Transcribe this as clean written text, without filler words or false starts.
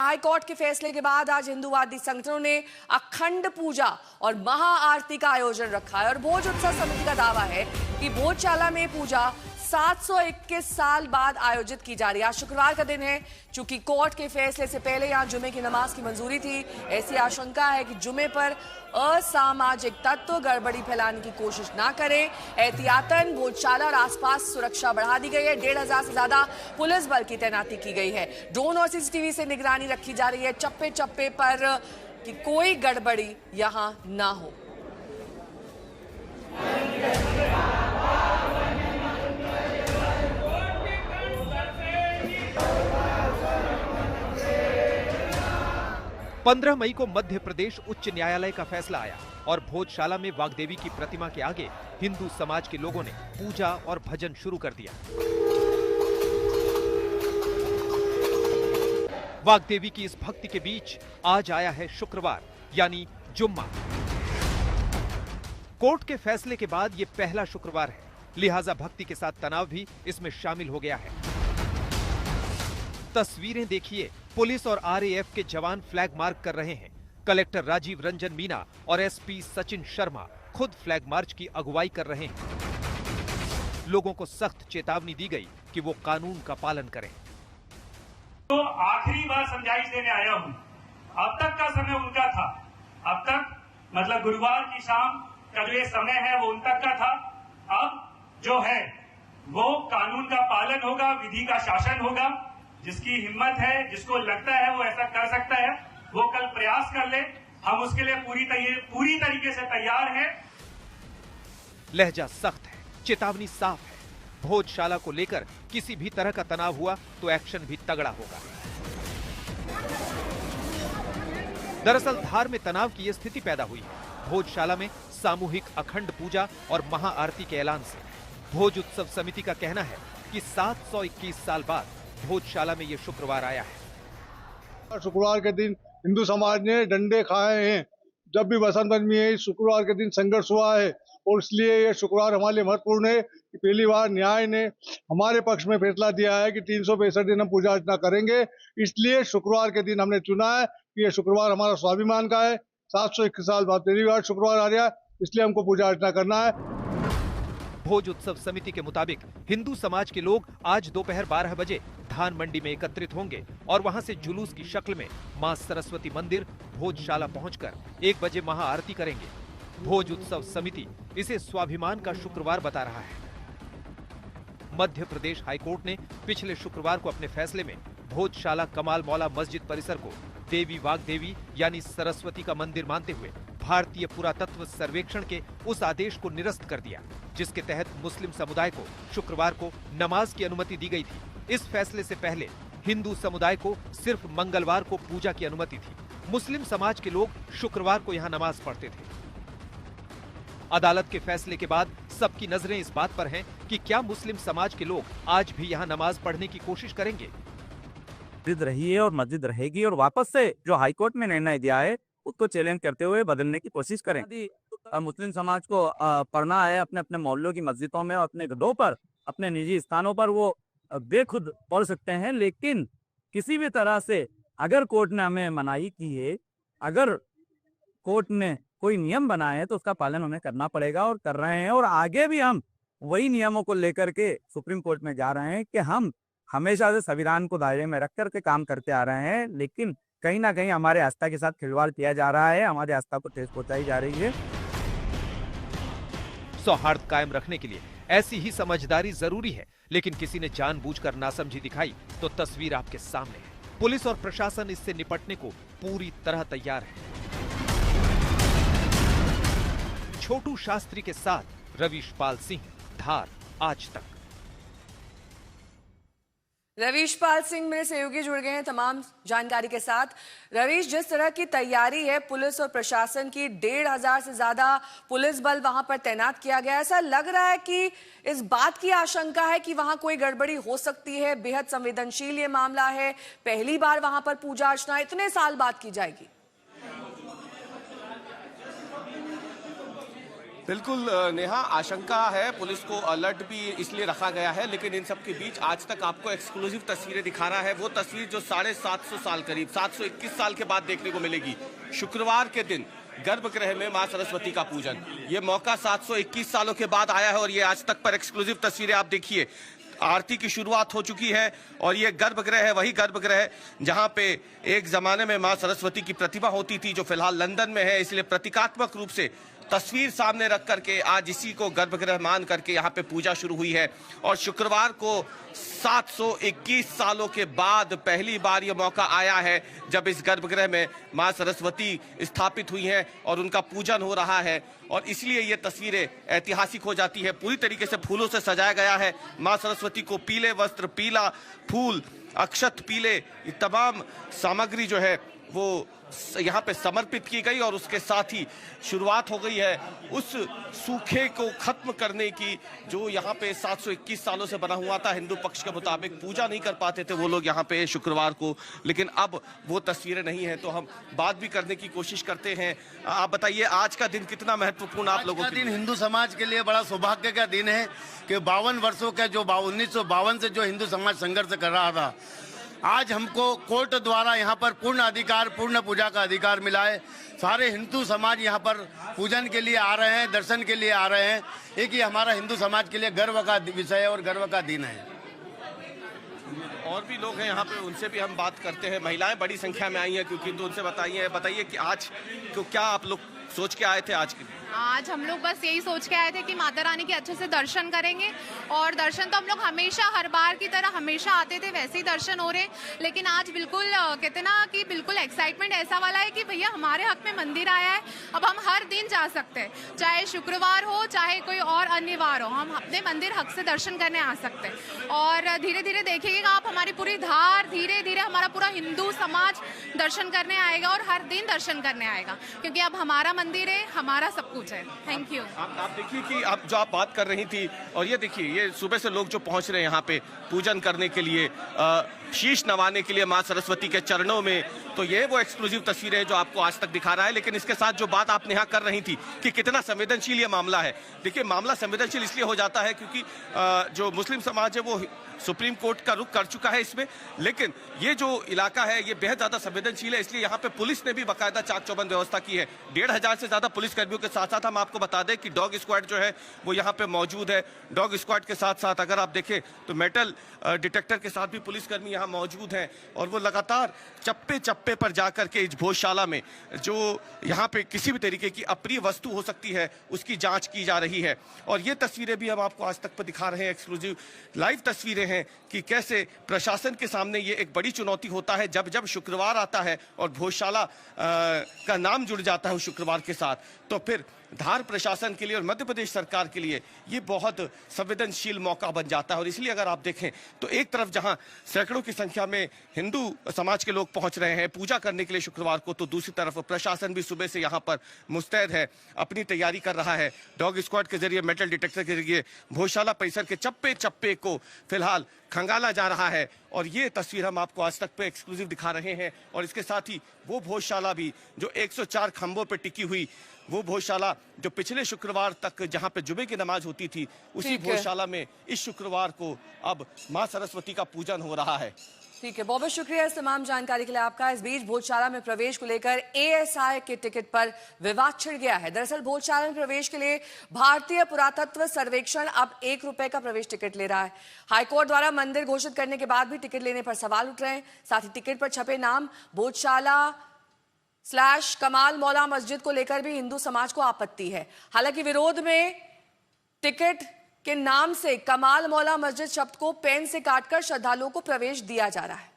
High court के फैसले के बाद आज हिंदूवादी संगठनों ने अखंड पूजा और महाआरती का आयोजन रखा है और भोज उत्सव समिति का दावा है कि भोजशाला में पूजा 721 साल बाद आयोजित की जा रही है। आज शुक्रवार का दिन है। चूंकि कोर्ट के फैसले से पहले यहां जुमे की नमाज की मंजूरी थी, ऐसी आशंका है कि जुमे पर असामाजिक तत्व गड़बड़ी फैलाने की कोशिश ना करें। एहतियातन भोजशाला और आसपास सुरक्षा बढ़ा दी गई है। 1500 से ज्यादा पुलिस बल की तैनाती की गई है। ड्रोन और सीसीटीवी से निगरानी रखी जा रही है चप्पे चप्पे पर कि कोई गड़बड़ी यहां ना हो। 15 मई को मध्य प्रदेश उच्च न्यायालय का फैसला आया और भोजशाला में वाग्देवी की प्रतिमा के आगे हिंदू समाज के लोगों ने पूजा और भजन शुरू कर दिया। वाग्देवी की इस भक्ति के बीच आज आया है शुक्रवार यानी जुम्मा। कोर्ट के फैसले के बाद ये पहला शुक्रवार है, लिहाजा भक्ति के साथ तनाव भी इसमें शामिल हो गया है। तस्वीरें देखिए, पुलिस और आरएएफ के जवान फ्लैग मार्च कर रहे हैं। कलेक्टर राजीव रंजन मीना और एसपी सचिन शर्मा खुद फ्लैग मार्च की अगुवाई कर रहे हैं। लोगों को सख्त चेतावनी दी गई कि वो कानून का पालन करें। तो आखिरी बार समझाइश देने आया हूं। अब तक का समय उनका था, अब तक मतलब गुरुवार की शाम का जो ये समय है वो उन तक का था। अब जो है वो कानून का पालन होगा, विधि का शासन होगा। जिसकी हिम्मत है, जिसको लगता है वो ऐसा कर सकता है, वो कल प्रयास कर ले। हम उसके लिए पूरी तरीके से तैयार हैं। लहजा सख्त है, चेतावनी साफ है। भोजशाला को लेकर किसी भी तरह का तनाव हुआ तो एक्शन भी तगड़ा होगा। दरअसल धार में तनाव की यह स्थिति पैदा हुई है भोजशाला में सामूहिक अखंड पूजा और महाआरती के ऐलान से। भोज उत्सव समिति का कहना है कि 721 साल बाद भोजशाला में ये शुक्रवार आया है। शुक्रवार के दिन हिंदू समाज ने डंडे खाए हैं। जब भी बसंत पंचमी है, इस शुक्रवार के दिन संघर्ष हुआ है और इसलिए ये शुक्रवार हमारे लिए महत्वपूर्ण है कि पहली बार न्याय ने हमारे पक्ष में फैसला दिया है कि 365 दिन हम पूजा अर्चना करेंगे। इसलिए शुक्रवार के दिन हमने चुना है कि ये शुक्रवार हमारा स्वाभिमान का है। 721 साल बाद पहली बार शुक्रवार आ रहा है, इसलिए हमको पूजा अर्चना करना है। भोज उत्सव समिति के मुताबिक हिंदू समाज के लोग आज दोपहर 12 बजे धान मंडी में एकत्रित होंगे और वहां से जुलूस की शक्ल में मां सरस्वती मंदिर भोजशाला पहुंचकर 1 बजे महाआरती करेंगे। भोज उत्सव समिति इसे स्वाभिमान का शुक्रवार बता रहा है। मध्य प्रदेश हाईकोर्ट ने पिछले शुक्रवार को अपने फैसले में भोजशाला कमाल मौला मस्जिद परिसर को देवी वाग्देवी यानी सरस्वती का मंदिर मानते हुए भारतीय पुरातत्व सर्वेक्षण के उस आदेश को निरस्त कर दिया जिसके तहत मुस्लिम समुदाय को शुक्रवार को नमाज की अनुमति दी गई थी। इस फैसले से पहले हिंदू समुदाय को सिर्फ मंगलवार को पूजा की अनुमति थी। मुस्लिम समाज के लोग शुक्रवार को यहाँ नमाज पढ़ते थे। अदालत के फैसले के बाद सबकी नजरें इस बात पर हैं कि क्या मुस्लिम समाज के लोग आज भी यहाँ नमाज पढ़ने की कोशिश करेंगे। मस्जिद रही है और मस्जिद रहेगी और वापस से जो हाईकोर्ट में निर्णय दिया है उसको चैलेंज करते हुए बदलने की कोशिश करें। मुस्लिम समाज को पढ़ना है अपने अपने मोहल्लों की मस्जिदों में और अपने घरों पर, अपने निजी स्थानों पर वो बेखुद पढ़ सकते हैं। लेकिन किसी भी तरह से अगर कोर्ट ने हमें मनाही की है, अगर कोर्ट ने कोई नियम बनाए तो उसका पालन हमें करना पड़ेगा और कर रहे हैं। और आगे भी हम वही नियमों को लेकर के सुप्रीम कोर्ट में जा रहे हैं कि हम हमेशा से संविधान को दायरे में रख करके काम करते आ रहे हैं, लेकिन कहीं ना कहीं हमारे आस्था के साथ खिलवाड़ किया जा रहा है, हमारी आस्था को ठेस पहुंचाई जा रही है। सौहार्द कायम रखने के लिए ऐसी ही समझदारी जरूरी है, लेकिन किसी ने जानबूझकर नासमझी दिखाई तो तस्वीर आपके सामने है। पुलिस और प्रशासन इससे निपटने को पूरी तरह तैयार है। छोटू शास्त्री के साथ रवीश पाल सिंह, धार, आज तक। रवीश पाल सिंह मेरे सहयोगी जुड़ गए हैं तमाम जानकारी के साथ। रवीश, जिस तरह की तैयारी है पुलिस और प्रशासन की, 1500 से ज्यादा पुलिस बल वहां पर तैनात किया गया, ऐसा लग रहा है कि इस बात की आशंका है कि वहां कोई गड़बड़ी हो सकती है। बेहद संवेदनशील ये मामला है, पहली बार वहां पर पूजा अर्चना इतने साल बाद की जाएगी। बिल्कुल नेहा, आशंका है, पुलिस को अलर्ट भी इसलिए रखा गया है, लेकिन इन सब के बीच आज तक आपको एक्सक्लूसिव तस्वीरें दिखा रहा है, वो तस्वीर जो 750 साल करीब 721 साल के बाद देखने को मिलेगी। शुक्रवार के दिन गर्भगृह में मां सरस्वती का पूजन, ये मौका 721 सालों के बाद आया है और ये आज तक पर एक्सक्लूसिव तस्वीरें आप देखिए। आरती की शुरुआत हो चुकी है और ये गर्भगृह है, वही गर्भगृह जहां पे एक जमाने में मां सरस्वती की प्रतिमा होती थी, जो फिलहाल लंदन में है, इसलिए प्रतीकात्मक रूप से तस्वीर सामने रख करके आज इसी को गर्भगृह मान करके यहाँ पे पूजा शुरू हुई है। और शुक्रवार को 721 सालों के बाद पहली बार ये मौका आया है जब इस गर्भगृह में मां सरस्वती स्थापित हुई हैं और उनका पूजन हो रहा है, और इसलिए ये तस्वीरें ऐतिहासिक हो जाती है। पूरी तरीके से फूलों से सजाया गया है मां सरस्वती को, पीले वस्त्र, पीला फूल, अक्षत पीले, ये तमाम सामग्री जो है वो यहाँ पे समर्पित की गई और उसके साथ ही शुरुआत हो गई है उस सूखे को खत्म करने की जो यहाँ पे 721 सालों से बना हुआ था। हिंदू पक्ष के मुताबिक पूजा नहीं कर पाते थे वो लोग यहाँ पे शुक्रवार को, लेकिन अब वो तस्वीरें नहीं है, तो हम बात भी करने की कोशिश करते हैं। आप बताइए, आज का दिन कितना महत्वपूर्ण आप लोगों के लिए? दिन हिंदू समाज के लिए बड़ा सौभाग्य का दिन है कि 52 वर्षों का जो 1952 से जो हिंदू समाज संघर्ष कर रहा था, आज हमको कोर्ट द्वारा यहाँ पर पूर्ण अधिकार, पूर्ण पूजा का अधिकार मिला है। सारे हिंदू समाज यहाँ पर पूजन के लिए आ रहे हैं, दर्शन के लिए आ रहे हैं। एक ही हमारा हिंदू समाज के लिए गर्व का विषय और गर्व का दिन है। और भी लोग हैं यहाँ पे, उनसे भी हम बात करते हैं। महिलाएं बड़ी संख्या में आई हैं क्योंकि, तो उनसे बताइए कि आज तो क्या आप लोग सोच के आए थे आज के लिए? आज हम लोग बस यही सोच के आए थे कि माता रानी के अच्छे से दर्शन करेंगे, और दर्शन तो हम लोग हमेशा हर बार की तरह हमेशा आते थे, वैसे ही दर्शन हो रहे हैं। लेकिन आज बिल्कुल कहते ना कि बिल्कुल एक्साइटमेंट ऐसा वाला है कि भैया हमारे हक में मंदिर आया है, अब हम हर दिन जा सकते हैं, चाहे शुक्रवार हो चाहे कोई और अन्य वार हो, हम अपने मंदिर हक से दर्शन करने आ सकते हैं। और धीरे धीरे देखिएगा आप, हमारी पूरी धार धीरे धीरे हमारा पूरा हिंदू समाज दर्शन करने आएगा और हर दिन दर्शन करने आएगा, क्योंकि अब हमारा मंदिर है, हमारा सब कुछ है। Thank you. आप देखिए कि आप जो आप बात कर रही थी, और ये देखिए ये सुबह से लोग जो पहुंच रहे हैं यहाँ पे पूजन करने के लिए, शीश नवाने के लिए मां सरस्वती के चरणों में, तो ये वो एक्सक्लूसिव तस्वीरें हैं जो आपको आज तक दिखा रहा है। लेकिन इसके साथ जो बात आप यहाँ कर रही थी कि कितना संवेदनशील ये मामला है, देखिए मामला संवेदनशील इसलिए हो जाता है क्योंकि जो मुस्लिम समाज है वो सुप्रीम कोर्ट का रुख कर चुका है इसमें, लेकिन ये जो इलाका है ये बेहद ज्यादा संवेदनशील है, इसलिए यहाँ पे पुलिस ने भी बाकायदा चाक चौबंद व्यवस्था की है। 1500 से ज्यादा पुलिस कर्मियों के साथ साथ हम आपको बता दें कि डॉग स्क्वाड जो है वो यहाँ पे मौजूद है। डॉग स्क्वाड के साथ साथ अगर आप देखें तो मेटल डिटेक्टर के साथ भी पुलिसकर्मी यहाँ मौजूद हैं, और वो लगातार चप्पे चप्पे पर जाकर के इस भोजशाला में जो यहाँ पे किसी भी तरीके की अप्रिय वस्तु हो सकती है उसकी जांच की जा रही है। और ये तस्वीरें भी हम आपको आज तक पर दिखा रहे हैं, एक्सक्लूसिव लाइव तस्वीरें हैं कि कैसे प्रशासन के सामने ये एक बड़ी चुनौती होता है जब जब शुक्रवार आता है और भोजशाला का नाम जुड़ जाता है उस शुक्रवार के साथ, तो फिर धार प्रशासन के लिए और मध्य प्रदेश सरकार के लिए ये बहुत संवेदनशील मौका बन जाता है। और इसलिए अगर आप देखें तो एक तरफ जहां सैकड़ों की संख्या में हिंदू समाज के लोग पहुंच रहे हैं पूजा करने के लिए शुक्रवार को, तो दूसरी तरफ प्रशासन भी सुबह से यहां पर मुस्तैद है, अपनी तैयारी कर रहा है। डॉग स्क्वाड के जरिए, मेटल डिटेक्टर के जरिए भोजशाला परिसर के चप्पे चप्पे को फिलहाल खंगाला जा रहा है, और ये तस्वीर हम आपको आज तक पे एक्सक्लूसिव दिखा रहे हैं। और इसके साथ ही वो भोजशाला भी जो 104 खंभों पर टिकी हुई, वो भोजशाला जो पिछले शुक्रवार तक जहां पे जुमे की नमाज होती थी, उसी भोजशाला में इस शुक्रवार को अब मां सरस्वती का पूजन हो रहा है। ठीक है, बहुत बहुत शुक्रिया इस तमाम जानकारी के लिए आपका। इस बीच भोजशाला में प्रवेश को लेकर एएसआई के टिकट पर विवाद छिड़ गया है। दरअसल भोजशाला में प्रवेश के लिए भारतीय पुरातत्व सर्वेक्षण अब ₹1 का प्रवेश टिकट ले रहा है। हाईकोर्ट द्वारा मंदिर घोषित करने के बाद भी टिकट लेने पर सवाल उठ रहे हैं। साथ ही टिकट पर छपे नाम भोजशाला / कमाल मौला मस्जिद को लेकर भी हिंदू समाज को आपत्ति है। हालांकि विरोध में टिकट के नाम से कमाल मौला मस्जिद शब्द को पेन से काटकर श्रद्धालुओं को प्रवेश दिया जा रहा है।